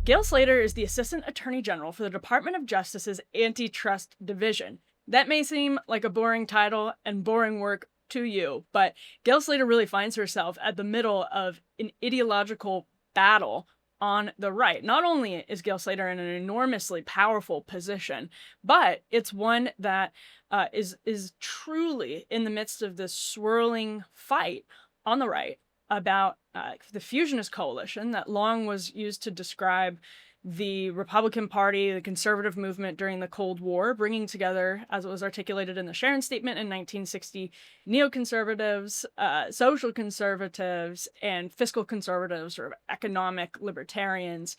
Gail Slater is the Assistant Attorney General for the Department of Justice's Antitrust Division. That may seem like a boring title and boring work to you, but Gail Slater really finds herself at the middle of an ideological battle on the right. Not only is Gail Slater in an enormously powerful position, but it's one that is truly in the midst of this swirling fight on the right about the fusionist coalition that long was used to describe the Republican Party, the conservative movement during the Cold War, bringing together, as it was articulated in the Sharon Statement in 1960, neoconservatives, social conservatives, and fiscal conservatives, or economic libertarians.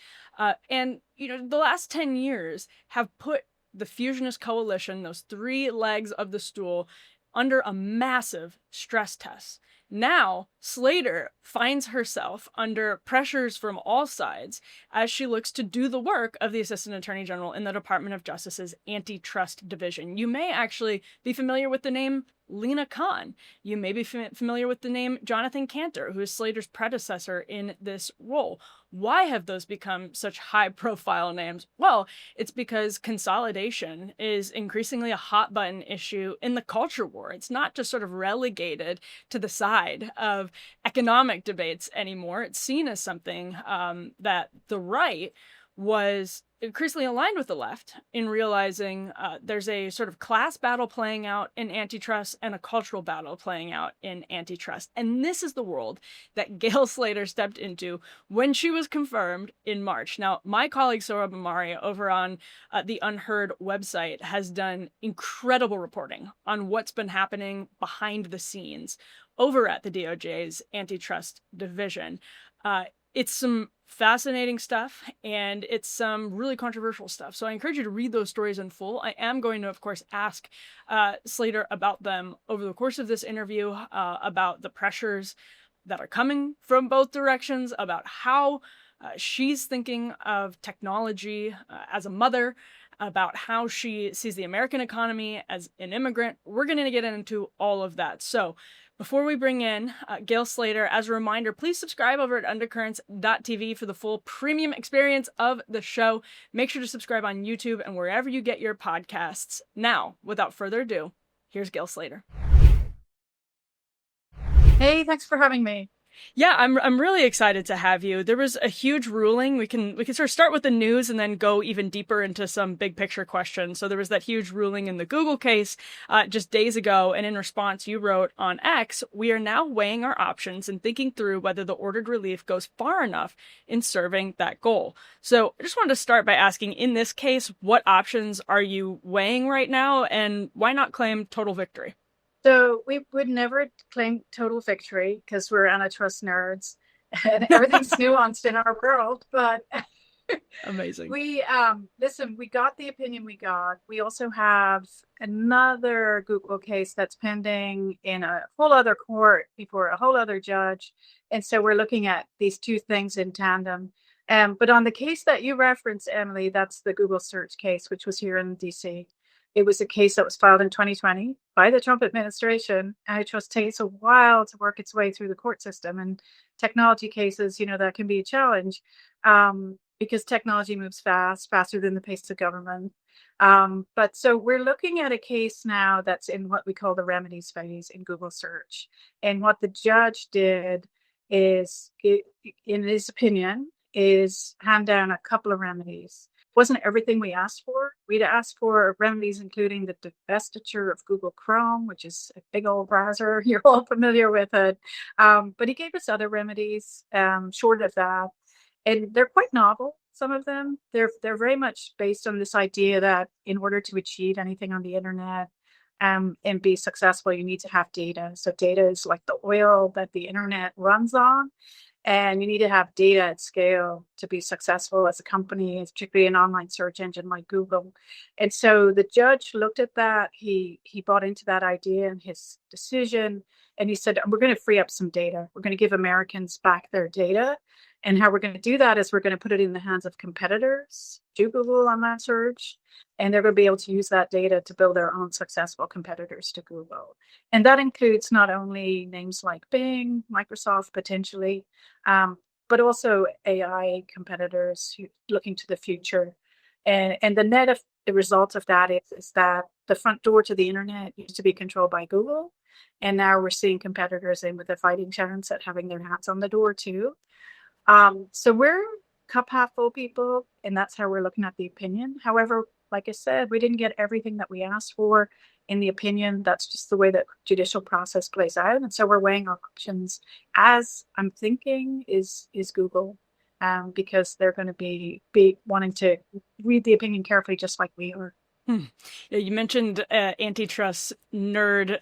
And, the last 10 years have put the fusionist coalition, those three legs of the stool, under a massive stress test. Now, Slater finds herself under pressures from all sides as she looks to do the work of the Assistant Attorney General in the Department of Justice's Antitrust Division. You may actually be familiar with the name Lina Khan. You may be familiar with the name Jonathan Cantor, who is Slater's predecessor in this role. Why have those become such high-profile names? Well, it's because consolidation is increasingly a hot-button issue in the culture war. It's not just sort of relegated to the side of economic debates anymore. It's seen as something that the right was increasingly aligned with the left in realizing there's a sort of class battle playing out in antitrust and a cultural battle playing out in antitrust. And this is the world that Gail Slater stepped into when she was confirmed in March. Now, my colleague Sohrab Ahmari over on the Unheard website has done incredible reporting on what's been happening behind the scenes over at the DOJ's antitrust division. It's some fascinating stuff, and it's some really controversial stuff. So I encourage you to read those stories in full. I am going to, of course, ask Slater about them over the course of this interview, about the pressures that are coming from both directions, about how she's thinking of technology as a mother, about how she sees the American economy as an immigrant. We're going to get into all of that. So before we bring in Gail Slater, as a reminder, please subscribe over at undercurrents.tv for the full premium experience of the show. Make sure to subscribe on YouTube and wherever you get your podcasts. Now, without further ado, here's Gail Slater. Hey, thanks for having me. Yeah, I'm really excited to have you. There was a huge ruling. We can sort of start with the news and then go even deeper into some big picture questions. So there was that huge ruling in the Google case just days ago, and in response, you wrote on X, "We are now weighing our options and thinking through whether the ordered relief goes far enough in serving that goal." So I just wanted to start by asking, in this case, what options are you weighing right now, and why not claim total victory? So we would never claim total victory because we're antitrust nerds and everything's nuanced in our world. But Amazing. we listen, we got the opinion we got. We also have another Google case that's pending in a whole other court before a whole other judge. And so we're looking at these two things in tandem. But on the case that you referenced, Emily, that's the Google search case, which was here in DC. It was a case that was filed in 2020 by the Trump administration. Antitrust takes a while to work its way through the court system, and technology cases, that can be a challenge because technology moves faster than the pace of government. But so we're looking at a case now that's in what we call the remedies phase in Google search. And what the judge did is, in his opinion, is hand down a couple of remedies. Wasn't everything we asked for. We'd asked for remedies including the divestiture of Google Chrome, which is a big old browser. You're all familiar with it. But he gave us other remedies short of that. And they're quite novel, some of them. They're very much based on this idea that in order to achieve anything on the internet and be successful, you need to have data. So data is like the oil that the internet runs on. And you need to have data at scale to be successful as a company, particularly an online search engine like Google. And so the judge looked at that. He bought into that idea in his decision. And he said, we're going to free up some data. We're going to give Americans back their data. And how we're going to do that is we're going to put it in the hands of competitors to Google on that search. And they're going to be able to use that data to build their own successful competitors to Google. And that includes not only names like Bing, Microsoft, potentially, but also AI competitors who looking to the future. And the net of the result of that is that the front door to the internet used to be controlled by Google. And now we're seeing competitors in with a fighting chance at having their hats on the door too. So we're cup half full people, and that's how we're looking at the opinion. However, like I said, we didn't get everything that we asked for in the opinion. That's just the way that judicial process plays out. And so we're weighing our options. As I'm thinking is Google, because they're going to be wanting to read the opinion carefully, just like we are. Yeah, you mentioned antitrust nerd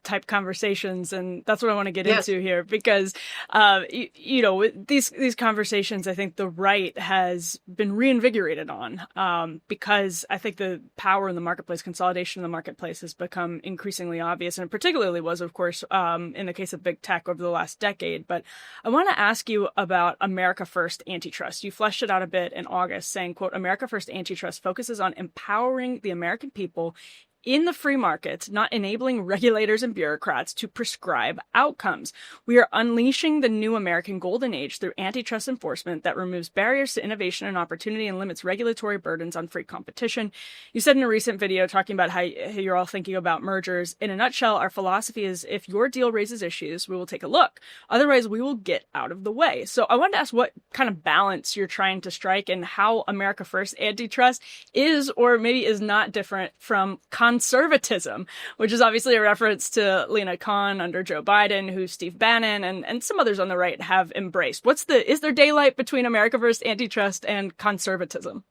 type conversations, and that's what I want to get into here because, these conversations, I think the right has been reinvigorated on because I think the power in the marketplace, consolidation in the marketplace has become increasingly obvious, and it particularly was, of course, in the case of big tech over the last decade. But I want to ask you about America First Antitrust. You fleshed it out a bit in August, saying, quote, America First Antitrust focuses on empowering the American people in the free markets, not enabling regulators and bureaucrats to prescribe outcomes. We are unleashing the new American golden age through antitrust enforcement that removes barriers to innovation and opportunity and limits regulatory burdens on free competition. You said in a recent video talking about how you're all thinking about mergers. In a nutshell, our philosophy is if your deal raises issues, we will take a look. Otherwise, we will get out of the way. So I wanted to ask what kind of balance you're trying to strike and how America First Antitrust is or maybe is not different from conservatism, which is obviously a reference to Lina Khan under Joe Biden, who Steve Bannon and some others on the right have embraced. Is there daylight between America First Antitrust and conservatism?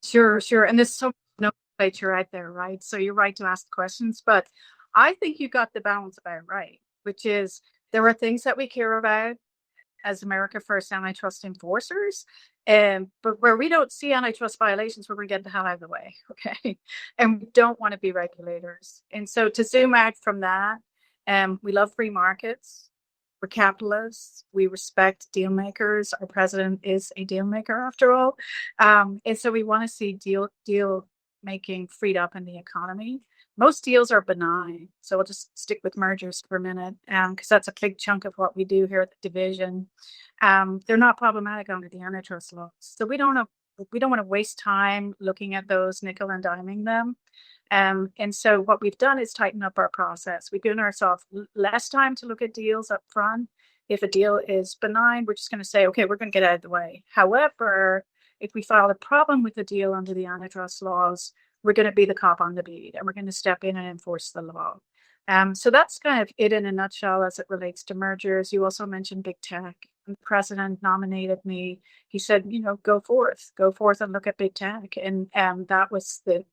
Sure. And there's so much nomenclature right there, right? So you're right to ask questions, but I think you got the balance about right, which is there are things that we care about as America First antitrust enforcers, but where we don't see antitrust violations, we're going to get the hell out of the way, okay? And we don't want to be regulators. And so to zoom out from that, we love free markets. We're capitalists. We respect deal makers. Our president is a deal maker, after all. And so we want to see deal making freed up in the economy. Most deals are benign. So we'll just stick with mergers for a minute, because that's a big chunk of what we do here at the division. They're not problematic under the antitrust laws. So we don't want to waste time looking at those, nickel and diming them. And so what we've done is tighten up our process. We've given ourselves less time to look at deals up front. If a deal is benign, we're just going to say, okay, we're going to get out of the way. However, if we file a problem with the deal under the antitrust laws, we're going to be the cop on the beat, and we're going to step in and enforce the law. So that's kind of it in a nutshell as it relates to mergers. You also mentioned big tech. The president nominated me. He said, go forth and look at big tech. And that was the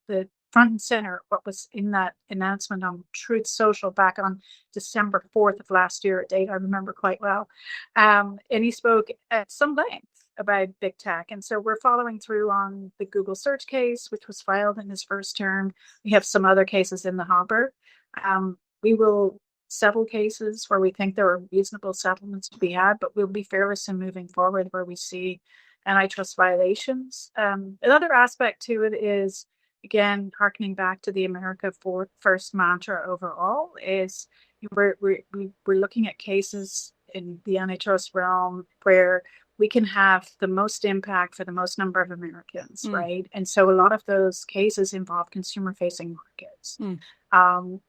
front and center, what was in that announcement on Truth Social back on December 4th of last year, a date I remember quite well. And he spoke at some length about big tech. And so we're following through on the Google search case, which was filed in his first term. We have some other cases in the hopper. We will settle cases where we think there are reasonable settlements to be had, but we'll be fearless in moving forward where we see antitrust violations. Another aspect to it is, again, harkening back to the America First mantra overall, is we're looking at cases in the antitrust realm where we can have the most impact for the most number of Americans, right? And so a lot of those cases involve consumer-facing markets.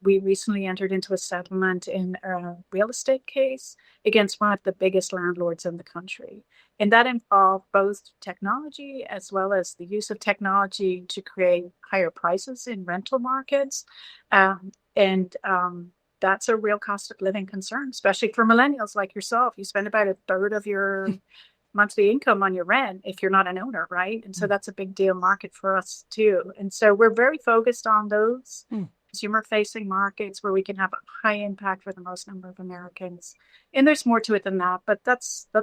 We recently entered into a settlement in a real estate case against one of the biggest landlords in the country. And that involved both technology as well as the use of technology to create higher prices in rental markets. That's a real cost of living concern, especially for millennials like yourself. You spend about a third of your monthly income on your rent if you're not an owner, right? And so that's a big deal market for us too. And so we're very focused on those consumer-facing markets where we can have a high impact for the most number of Americans. And there's more to it than that, but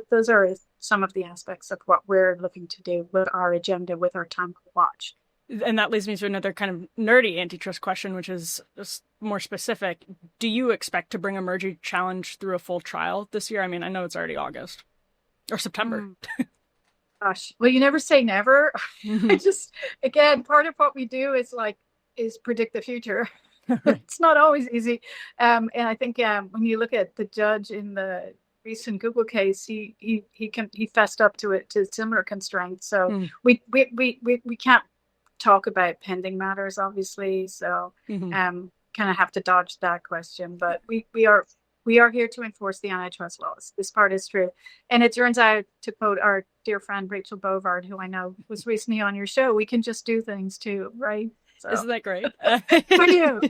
those are some of the aspects of what we're looking to do with our agenda, with our time to watch. And that leads me to another kind of nerdy antitrust question, which is just more specific. Do you expect to bring a merger challenge through a full trial this year? I mean, I know it's already August or September. Gosh, well, you never say never. Again, part of what we do is predict the future. It's not always easy. And I think when you look at the judge in the recent Google case, he fessed up to it, to similar constraints. So we can't talk about pending matters, obviously. So kind of have to dodge that question. But we are here to enforce the antitrust laws. This part is true. And it turns out, to quote our dear friend Rachel Bovard, who I know was recently on your show, we can just do things too, right? So. Isn't that great? For you.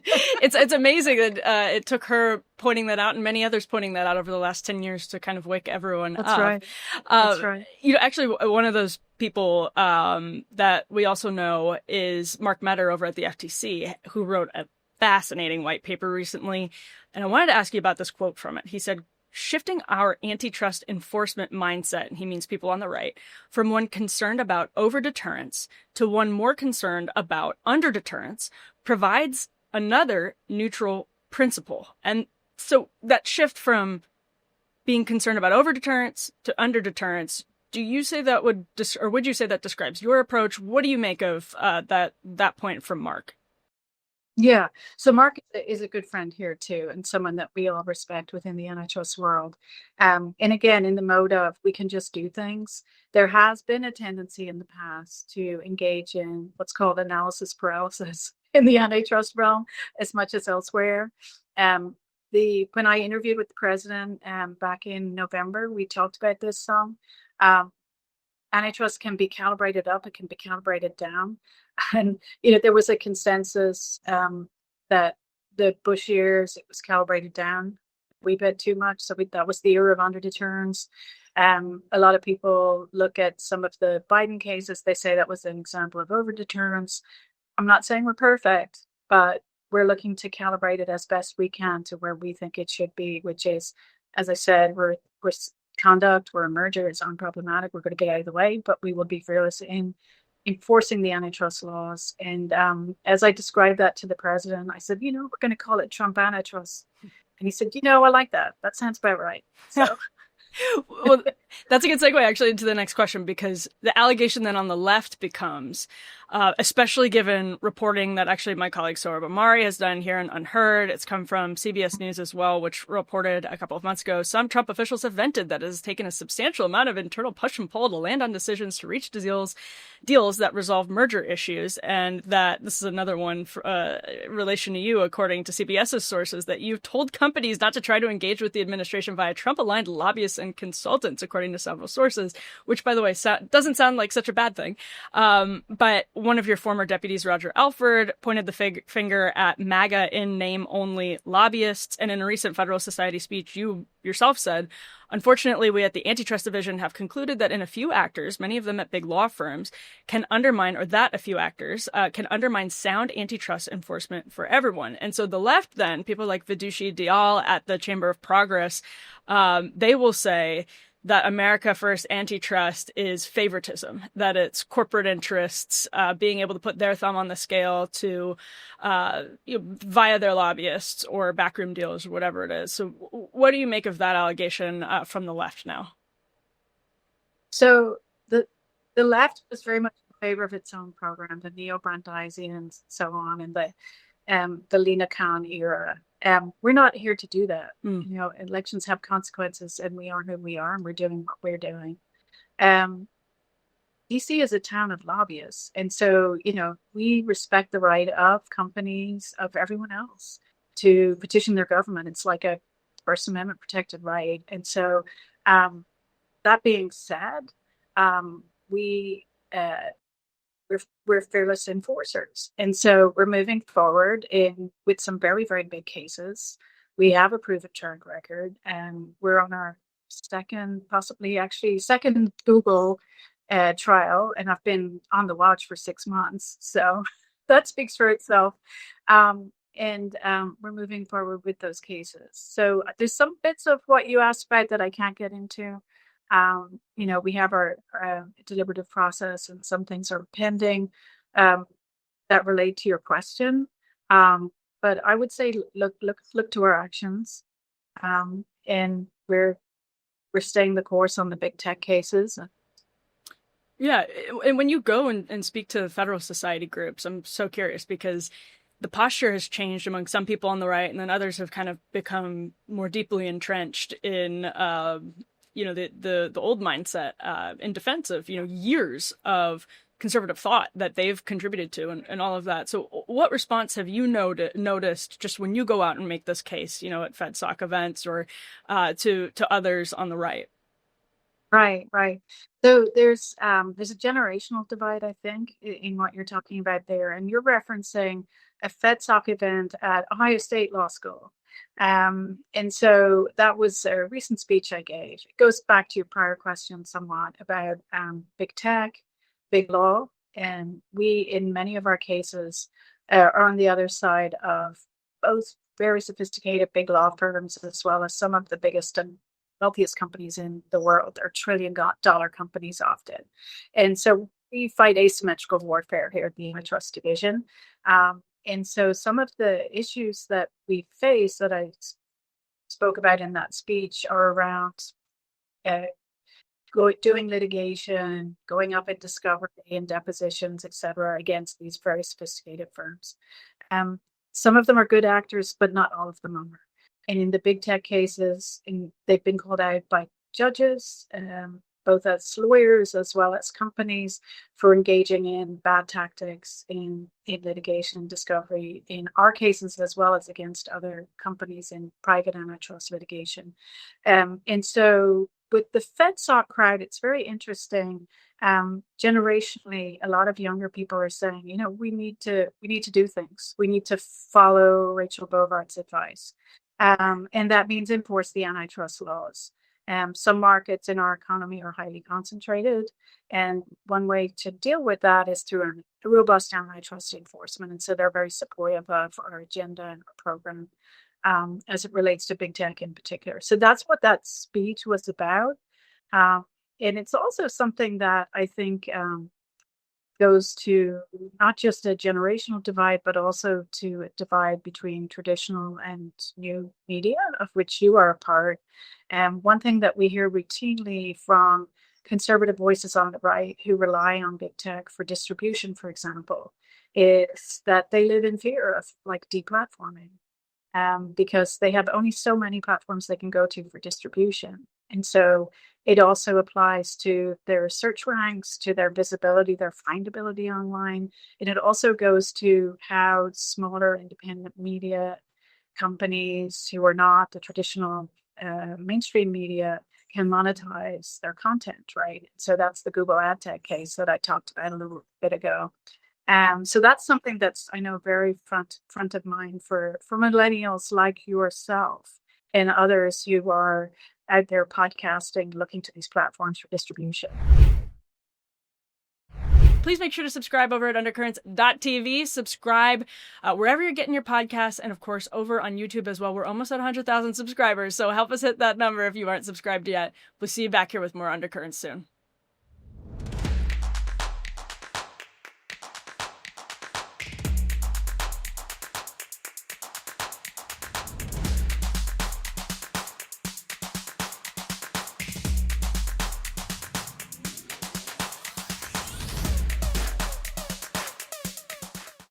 It's amazing that it took her pointing that out and many others pointing that out over the last 10 years to kind of wake everyone up. Right. That's right. You know, actually, one of those people that we also know is Mark Metter over at the FTC, who wrote a fascinating white paper recently. And I wanted to ask you about this quote from it. He said, shifting our antitrust enforcement mindset, and he means people on the right, from one concerned about over-deterrence to one more concerned about under-deterrence provides another neutral principle. And so that shift from being concerned about over-deterrence to under-deterrence, do you say that would you say that describes your approach? What do you make of that point from Mark? Yeah. So Mark is a good friend here too, and someone that we all respect within the antitrust world. And again, in the mode of we can just do things, there has been a tendency in the past to engage in what's called analysis paralysis in the antitrust realm as much as elsewhere. When I interviewed with the president back in November, we talked about this some. Antitrust can be calibrated up, it can be calibrated down. And, there was a consensus that the Bush years, it was calibrated down a wee bit too much. So that was the era of under-deterrence. A lot of people look at some of the Biden cases. They say that was an example of over-deterrence. I'm not saying we're perfect, but we're looking to calibrate it as best we can to where we think it should be, which is, as I said, we're conduct, we're a merger, it's unproblematic, we're going to get out of the way, but we will be fearless in enforcing the antitrust laws. And as I described that to the president, I said, we're going to call it Trump antitrust. And he said, I like that. That sounds about right. So. Well, that's a good segue actually into the next question, because the allegation then on the left becomes, especially given reporting that actually my colleague Sohrab Ahmari has done here in Unheard. It's come from CBS News as well, which reported a couple of months ago, some Trump officials have vented that it has taken a substantial amount of internal push and pull to land on decisions to reach deals that resolve merger issues. And that this is another one for, relation to you, according to CBS's sources, that you've told companies not to try to engage with the administration via Trump-aligned lobbyists and consultants, according to several sources, which, by the way, doesn't sound like such a bad thing. But one of your former deputies, Roger Alford, pointed the finger at MAGA in name-only lobbyists. And in a recent Federal Society speech, you yourself said, unfortunately, we at the Antitrust Division have concluded that in a few actors, many of them at big law firms, can undermine sound antitrust enforcement for everyone. And so the left then, people like Vidushi Dayal at the Chamber of Progress, they will say that America First antitrust is favoritism, that it's corporate interests being able to put their thumb on the scale to via their lobbyists or backroom deals or whatever it is. So what do you make of that allegation from the left now? So the left was very much in favor of its own program, the neo-Brandeisian and so on, and the Lina Khan era. We're not here to do that. Elections have consequences, and we are who we are, and we're doing what we're doing. DC is a town of lobbyists, and so we respect the right of companies, of everyone else, to petition their government. It's like a First Amendment protected right. And so, that being said, we're fearless enforcers. And so we're moving forward with some very, very big cases. We have a proven track record, and we're on our second Google trial, and I've been on the watch for 6 months. So that speaks for itself. And we're moving forward with those cases. So there's some bits of what you asked about that I can't get into. We have our deliberative process, and some things are pending that relate to your question. But I would say look to our actions, and we're staying the course on the big tech cases. Yeah, and when you go and speak to Federal Society groups, I'm so curious because the posture has changed among some people on the right, and then others have kind of become more deeply entrenched in, the old mindset in defense of, years of conservative thought that they've contributed to and all of that. So what response have you noticed just when you go out and make this case, at FedSoc events or to others on the right? Right. So there's a generational divide, I think, in what you're talking about there, and you're referencing a FedSoc event at Ohio State Law School. And so that was a recent speech I gave. It goes back to your prior question somewhat about big tech, big law, and we, in many of our cases, are on the other side of both very sophisticated big law firms as well as some of the biggest and wealthiest companies in the world. They're trillion-dollar companies often. And so we fight asymmetrical warfare here at the Antitrust Division. And so some of the issues that we face that I spoke about in that speech are around doing litigation, going up in discovery and depositions, et cetera, against these very sophisticated firms. Some of them are good actors, but not all of them are. And in the big tech cases, they've been called out by judges, both as lawyers as well as companies, for engaging in bad tactics in litigation and discovery in our cases, as well as against other companies in private antitrust litigation. And so with the FedSoc crowd, it's very interesting. Generationally, a lot of younger people are saying, we need to do things. We need to follow Rachel Bovart's advice. And that means enforce the antitrust laws. Some markets in our economy are highly concentrated, and one way to deal with that is through a robust antitrust enforcement. And so they're very supportive of our agenda and our program as it relates to big tech in particular. So that's what that speech was about. And it's also something that I think goes to not just a generational divide, but also to a divide between traditional and new media, of which you are a part. And one thing that we hear routinely from conservative voices on the right who rely on big tech for distribution, for example, is that they live in fear of deplatforming, because they have only so many platforms they can go to for distribution. And so it also applies to their search ranks, to their visibility, their findability online. And it also goes to how smaller independent media companies who are not the traditional mainstream media can monetize their content, right? So that's the Google ad tech case that I talked about a little bit ago. So that's something that's, I know, very front of mind for millennials like yourself and others who are out there podcasting, looking to these platforms for distribution. Please make sure to subscribe over at undercurrents.tv. Subscribe wherever you're getting your podcasts, and of course over on YouTube as well. We're almost at 100,000 subscribers, so help us hit that number if you aren't subscribed yet. We'll see you back here with more Undercurrents soon.